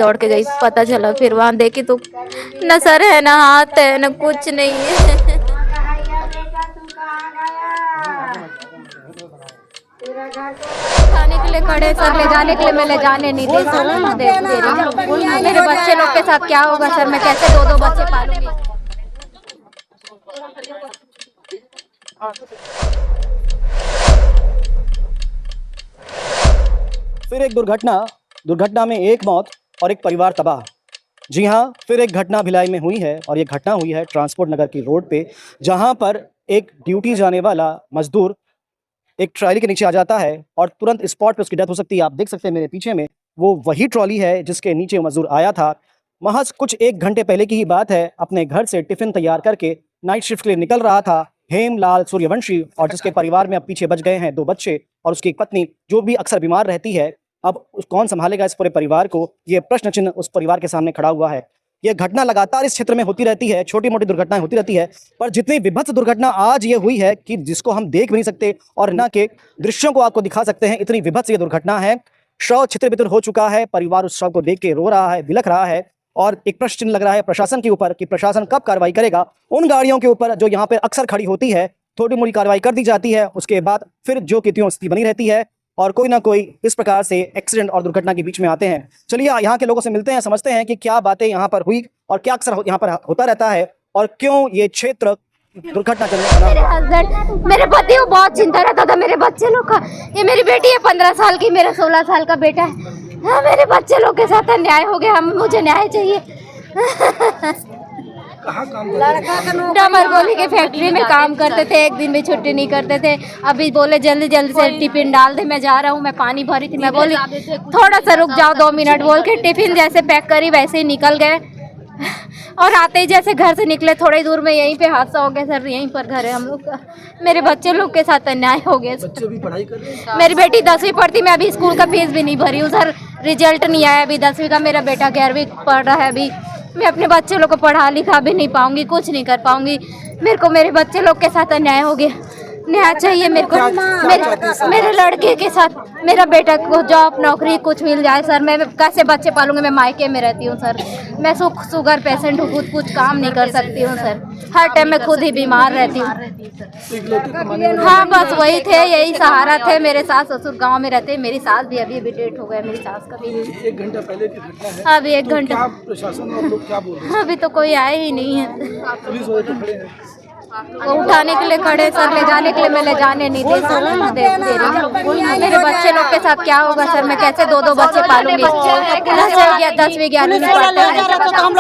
दौड़ के गई, पता चला फिर वहां देखी तो न सर है ना हाथ है न कुछ नहीं है। खाने के लिए खड़े सर, ले जाने के लिए मैं ले जाने नहीं दे सर, मेरे बच्चे लोग के साथ क्या होगा सर, मैं कैसे दो बच्चे पालूंगी। फिर एक दुर्घटना में एक मौत और एक परिवार तबाह। जी हाँ, फिर एक घटना भिलाई में हुई है और ये घटना हुई है ट्रांसपोर्ट नगर की रोड पे, जहां पर एक ड्यूटी जाने वाला मजदूर एक ट्रॉली के नीचे आ जाता है और तुरंत स्पॉट पे उसकी डेथ हो सकती है। आप देख सकते हैं मेरे पीछे में वो वही ट्रॉली है जिसके नीचे मजदूर आया था। महज कुछ 1 घंटे पहले की ही बात है, अपने घर से टिफिन तैयार करके नाइट शिफ्ट के लिए निकल रहा था हेमलाल सूर्यवंशी, और जिसके परिवार में अब पीछे बच गए हैं 2 बच्चे और उसकी एक पत्नी जो भी अक्सर बीमार रहती है। अब कौन संभालेगा इस पूरे परिवार को, ये प्रश्न चिन्ह उस परिवार के सामने खड़ा हुआ है। यह घटना लगातार इस क्षेत्र में होती रहती है, छोटी मोटी दुर्घटनाएं होती रहती है, पर जितनी विभत्स दुर्घटना आज ये हुई है कि जिसको हम देख भी नहीं सकते और न के दृश्यों को आपको दिखा सकते हैं, इतनी विभत्स ये दुर्घटना है। शव छितर-बितर हो चुका है, परिवार उस शव को देख के रो रहा है, बिलख रहा है और एक प्रश्न चिन्ह लग रहा है प्रशासन के ऊपर कि प्रशासन कब कार्रवाई करेगा उन गाड़ियों के ऊपर जो यहाँ पे अक्सर खड़ी होती है। थोड़ी मोड़ी कार्रवाई कर दी जाती है, उसके बाद फिर जो की त्यों स्थिति बनी रहती है और कोई ना कोई इस प्रकार से एक्सीडेंट और दुर्घटना के बीच में आते हैं। चलिए यहाँ के लोगों से मिलते हैं, समझते हैं कि क्या बातें यहाँ पर हुई और क्या अक्सर यहाँ पर होता रहता है और क्यों ये क्षेत्र दुर्घटना मेरे हस्बैंड, मेरे पति को बहुत चिंता रहता था मेरे बच्चे लोग का। ये मेरी बेटी है 15 साल की, मेरा 16 साल का बेटा है। हाँ, मेरे बच्चे लोग के साथ अन्याय हो गया, मुझे न्याय चाहिए। डमरगोली के फैक्ट्री में काम करते थे, एक दिन भी छुट्टी नहीं करते थे। अभी बोले जल्दी जल्दी से टिफिन डाल दे, मैं जा रहा हूँ। मैं पानी भरी थी, मैं बोली थोड़ा सा रुक जाओ 2 मिनट बोल के टिफिन जैसे पैक करी वैसे ही निकल गए और आते ही जैसे घर से निकले थोड़ी दूर में यहीं पे हादसा हो गया सर। यहीं पर घर है हम लोग का। मेरे बच्चे लोग के साथ अन्याय हो गया। बच्चे भी पढ़ाई कर रहे हैं? मेरी बेटी 10वीं पढ़ती, मैं अभी स्कूल का फीस भी नहीं भरी, उधर रिजल्ट नहीं आया अभी 10वीं का। मेरा बेटा 11वीं पढ़ रहा है अभी। मैं अपने बच्चे लोग को पढ़ा लिखा भी नहीं पाऊंगी, कुछ नहीं कर पाऊंगी। मेरे को मेरे बच्चे लोग के साथ अन्याय हो गया, न्याय चाहिए मेरे को। मेरे लड़के के साथ मेरा बेटा को जॉब नौकरी कुछ मिल जाए सर। मैं कैसे बच्चे पालूंगी, मैं मायके में रहती हूँ सर। मैं शुगर पेशेंट हूँ, खुद कुछ काम नहीं कर सकती हूँ सर। हर टाइम मैं खुद ही बीमार रहती हूँ। हाँ, बस वही थे, यही सहारा थे। मेरे सास ससुर गांव में रहते, मेरी सास भी अभी डेट हो गया, मेरी सास का भी। 1 घंटा पहले की घटना है। अभी 1 घंटा प्रशासन और लोग क्या बोल रहे हैं? अभी तो कोई आया ही नहीं है। पुलिस वाले तो खड़े हैं, वो उठाने के लिए खड़े सर, ले जाने के लिए मैं ले जाने नहीं दे सर, दे रही। मेरे बच्चे लोग के साथ क्या होगा सर, मैं कैसे 2 बच्चे पालूंगी। 10वीं 11वीं में पढ़ते हैं,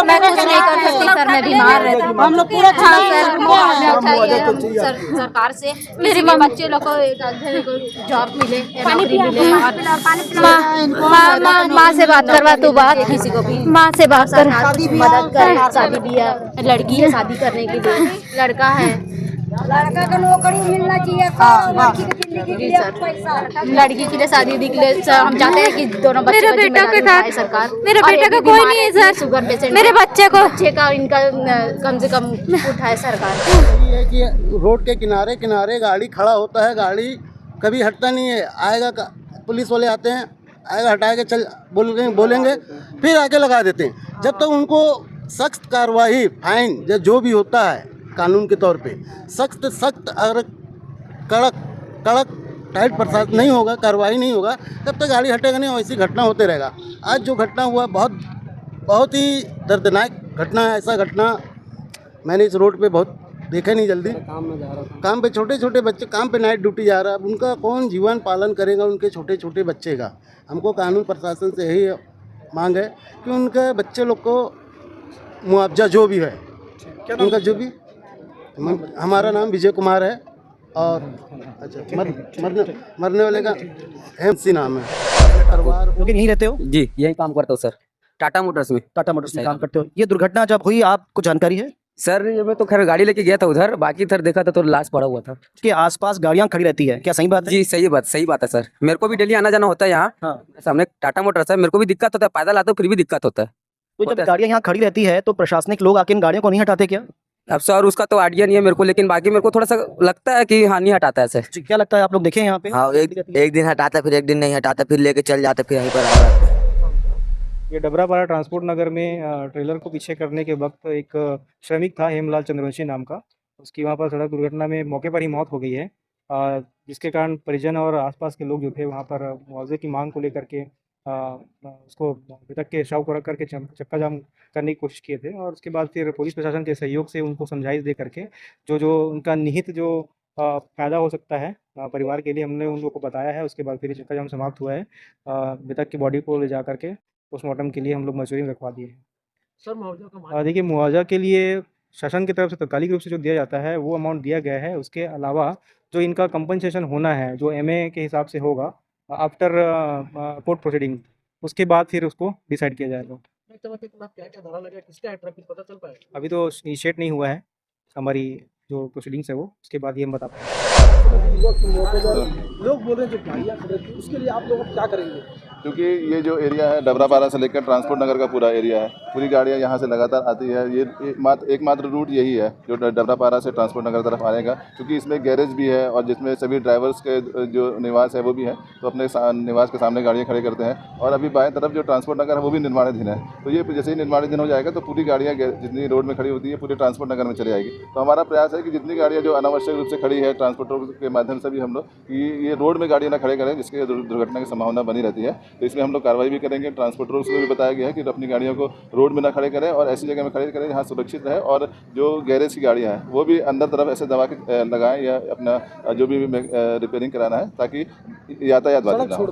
मैं कुछ नहीं कर सकती सर, मैं बीमार रहती हूँ। हम लोग पूरा सर सरकार से मेरे बच्चे लोग को जॉब मिले, नौकरी मिले। माँ से बात करवा, तू बात किसी को भी माँ से बात कर, मदद कर। शादी भी लड़की है, शादी करने के लिए लड़का है, लड़का का नौकरी मिलना चाहिए, लड़की की जिंदगी के लिए पैसा, लड़की के लिए शादी के लिए हम चाहते हैं कि दोनों बच्चे मेरे बेटा के साथ सरकार। मेरे बेटे का कोई नहीं है सर, शुगर पेशेंट, मेरे बच्चे का इनका कम से कम उठाए सरकार। यही है कि रोड के किनारे किनारे गाड़ी खड़ा होता है, गाड़ी कभी हटता नहीं है। आएगा पुलिस वाले आते हैं, आएगा हटाएगा, चल बोलेंगे फिर आके लगा देते हैं। जब तक उनको सख्त कार्रवाई, फाइन जो भी होता है कानून के तौर पे सख्त अगर कड़क टाइट प्रशासन नहीं होगा, कार्रवाई नहीं होगा, तब तक गाड़ी हटेगा नहीं। वैसी घटना होते रहेगा। आज जो घटना हुआ बहुत ही दर्दनाक घटना है। ऐसा घटना मैंने इस रोड पे बहुत देखा नहीं। जल्दी काम पे छोटे बच्चे काम पे नाइट ड्यूटी जा रहा है, उनका कौन जीवन पालन करेगा, उनके छोटे बच्चे का। हमको कानून प्रशासन से यही मांग है कि उनके बच्चे लोग को मुआवजा जो भी है, उनका जो भी। हमारा नाम विजय कुमार है और अच्छा मरने वाले का MC नाम है। परिवार लेकिन यहीं रहते हो? जी, यही काम करता हूँ सर, टाटा मोटर्स में। टाटा मोटर्स में काम करते हो। ये दुर्घटना जब हुई आपको जानकारी है? सर ये मैं तो खैर गाड़ी लेके गया था उधर, बाकी इधर देखा था तो लाश पड़ा हुआ था। के आसपास गाड़ियां खड़ी रहती है, क्या सही बात है? जी सही बात है सर। मेरे को भी डेली आना जाना होता है यहाँ। हाँ। सामने टाटा मोटर्स है, मेरे को भी दिक्कत होता है, पैदल आता हूँ फिर भी दिक्कत होता है। तो जब गाड़ियां यहाँ खड़ी रहती है तो प्रशासनिक लोग आके इन गाड़ियों को नहीं हटाते क्या? अब सर उसका तो आइडिया नहीं है मेरे को, लेकिन बाकी मेरे को थोड़ा सा लगता है कि हाँ नहीं हटाता है सर। क्या लगता है, आप लोग देखे यहाँ पे? हाँ, एक दिन हटाता, फिर एक दिन नहीं हटाता, फिर लेके चल जाता, फिर यहीं पर आ जाता है। ये डबरापारा ट्रांसपोर्ट नगर में ट्रेलर को पीछे करने के वक्त एक श्रमिक था हेमलाल चंद्रवंशी नाम का। उसकी वहाँ पर सड़क दुर्घटना में मौके पर ही मौत हो गई है, जिसके कारण परिजन और आसपास के लोग जो थे वहाँ पर मुआवजे की मांग को लेकर के उसको मृतक के शव को रख करके चक्का जाम करने की कोशिश किए थे। और उसके बाद फिर पुलिस प्रशासन के सहयोग से उनको समझाइश दे करके जो उनका निहित जो फ़ायदा हो सकता है परिवार के लिए, हमने उन लोगों को बताया है। उसके बाद फिर चक्का जाम समाप्त हुआ है। मृतक की बॉडी को ले जा करके पोस्टमार्टम के लिए हम लोग मसूरी में रखवा दिए हैं। सर मुआवजा का देखिए, मुआवजा के लिए शासन की तरफ से तात्कालिक रूप से जो दिया जाता है वो अमाउंट दिया गया है। उसके अलावा जो इनका कंपनसेशन होना है, जो एमए के हिसाब से होगा आफ्टर कोर्ट प्रोसीडिंग, उसके बाद फिर उसको डिसाइड किया जाएगा। क्या क्या धारा लगे, किसका है ट्रक, पता चल पाएगा? अभी तो इनिशिएट नहीं हुआ है हमारी जो प्रोसीडिंग्स है वो, उसके बाद ये हम बता पाएंगे। लोग बोल रहे हैं जो गाड़ियाँ खड़ी थी उसके लिए आप लोग अब क्या करेंगे? क्योंकि ये जो एरिया है डबरापारा से लेकर ट्रांसपोर्ट नगर का पूरा एरिया है, पूरी गाड़ियाँ यहाँ से लगातार आती है। ये एकमात्र रूट यही है जो डबरापारा से ट्रांसपोर्ट नगर तरफ आएगा, क्योंकि इसमें गैरेज भी है और जिसमें सभी ड्राइवर्स के जो निवास है वो भी है, तो अपने निवास के सामने गाड़ियाँ खड़ी करते हैं। और अभी बाएं तरफ जो ट्रांसपोर्ट नगर है वो भी निर्माणाधीन है, तो ये जैसे ही निर्माणाधीन हो जाएगा तो पूरी गाड़ियाँ जितनी रोड में खड़ी होती है पूरी ट्रांसपोर्ट नगर में चली जाएगी। तो हमारा प्रयास है कि जितनी गाड़ियाँ जो अनावश्यक रूप से खड़ी है ट्रांसपोर्टर के माध्यम से भी हम लोग कि ये रोड में गाड़ियाँ ना खड़े करें, जिसके दुर्घटना की संभावना बनी रहती है। तो इसमें हम लोग कार्रवाई भी करेंगे। ट्रांसपोर्टरों को भी बताया गया है कि अपनी गाड़ियों को रोड में ना खड़े करें और ऐसी जगह में खड़े करें जहाँ सुरक्षित रहे, और जो गैरेज की गाड़ियाँ हैं वो भी अंदर तरफ ऐसे दबा के लगाएं या अपना जो भी रिपेयरिंग कराना है, ताकि यातायात बाधित ना हो।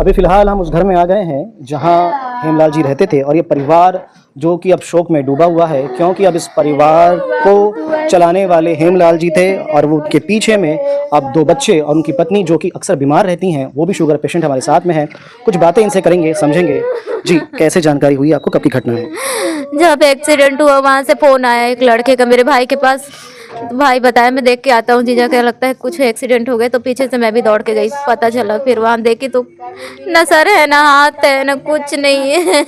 अभी फ़िलहाल हम उस घर में आ गए हैं जहां हेमलाल जी रहते थे, और ये परिवार जो कि अब शोक में डूबा हुआ है, क्योंकि अब इस परिवार को चलाने वाले हेमलाल जी थे और वो उनके पीछे में अब 2 बच्चे और उनकी पत्नी जो कि अक्सर बीमार रहती हैं, वो भी शुगर पेशेंट हमारे साथ में है। कुछ बातें इनसे करेंगे, समझेंगे। जी, कैसे जानकारी हुई आपको, कब की घटना है? जहाँ पे एक्सीडेंट हुआ वहाँ से फ़ोन आया एक लड़के का मेरे भाई के पास। भाई बताया, मैं देख के आता हूँ जीजा, क्या लगता है कुछ एक्सीडेंट हो गया। तो पीछे से मैं भी दौड़ के गई, पता चला। फिर वहाँ देखी तो ना सर है ना हाथ है ना कुछ नहीं है।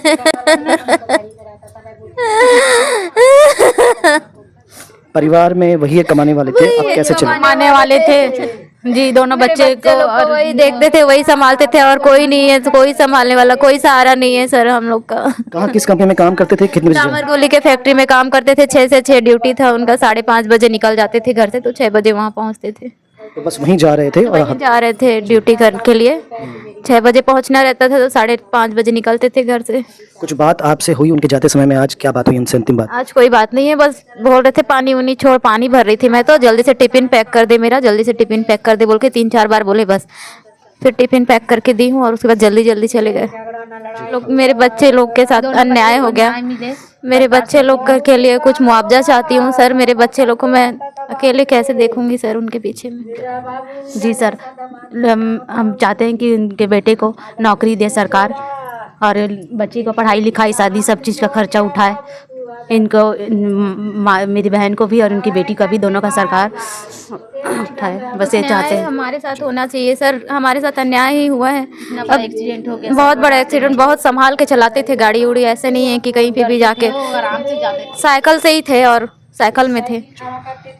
परिवार में वही कमाने वाले थे, अब कैसे चले? कमाने वाले थे जी, दोनों बच्चे को और वही देखते थे, वही संभालते थे, और कोई नहीं है, तो कोई संभालने वाला, कोई सहारा नहीं है सर हम लोग का। कहाँ, किस कंपनी में काम करते थे, कितने बजे? डामर गोली के फैक्ट्री में काम करते थे। 6 से 6 ड्यूटी था उनका। 5:30 बजे निकल जाते थे घर से, तो 6 बजे वहाँ पहुँचते थे। तो बस वहीं जा रहे थे और वहीं जा रहे थे ड्यूटी करने के लिए। 6 बजे पहुँचना रहता था, तो 5:30 बजे निकलते थे घर से। कुछ बात आपसे हुई उनके जाते समय में? आज क्या बात हुई उनसे, अंतिम बात? आज कोई बात नहीं है, बस बोल रहे थे पानी उनी छोड़। पानी भर रही थी मैं, तो जल्दी से टिफिन पैक कर दे मेरा, जल्दी से टिफिन पैक कर दे बोल के 3-4 बार बोले। बस फिर टिफिन पैक करके दी हूँ और उसके बाद जल्दी जल्दी चले गए लोग। मेरे बच्चे लोग के साथ अन्याय हो गया। मेरे बच्चे लोग के लिए कुछ मुआवजा चाहती हूँ सर। मेरे बच्चे लोग को मैं अकेले कैसे देखूंगी सर उनके पीछे में? जी सर, हम चाहते हैं कि उनके बेटे को नौकरी दे सरकार, और बच्ची को पढ़ाई लिखाई शादी सब चीज़ का खर्चा उठाए। इनको मेरी बहन को भी और उनकी बेटी का भी, दोनों का सरकार उठाए। बस ये चाहते हैं। हमारे साथ होना चाहिए सर, हमारे साथ अन्याय ही हुआ है। अब एक्सीडेंट हो गया, बहुत बड़ा एक्सीडेंट। बहुत संभाल के चलाते थे गाड़ी उड़ी, ऐसे नहीं है कि कहीं पे भी जाके। आराम से जाते थे, साइकिल से ही थे और साइकिल में थे।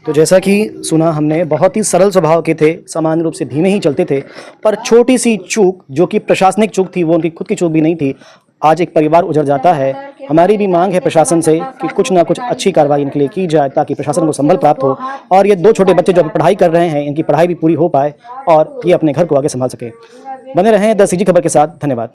तो जैसा कि सुना हमने, बहुत ही सरल स्वभाव के थे, सामान्य रूप से धीमे ही चलते थे, पर छोटी सी चूक जो कि प्रशासनिक चूक थी, वो उनकी खुद की चूक भी नहीं थी, आज एक परिवार उजड़ जाता है। हमारी भी मांग है प्रशासन से कि कुछ ना कुछ अच्छी कार्रवाई इनके लिए की जाए, ताकि प्रशासन को संबल प्राप्त हो और ये 2 छोटे बच्चे जो अभी पढ़ाई कर रहे हैं, इनकी पढ़ाई भी पूरी हो पाए और ये अपने घर को आगे संभाल सके। बने रहें द CG खबर के साथ। धन्यवाद।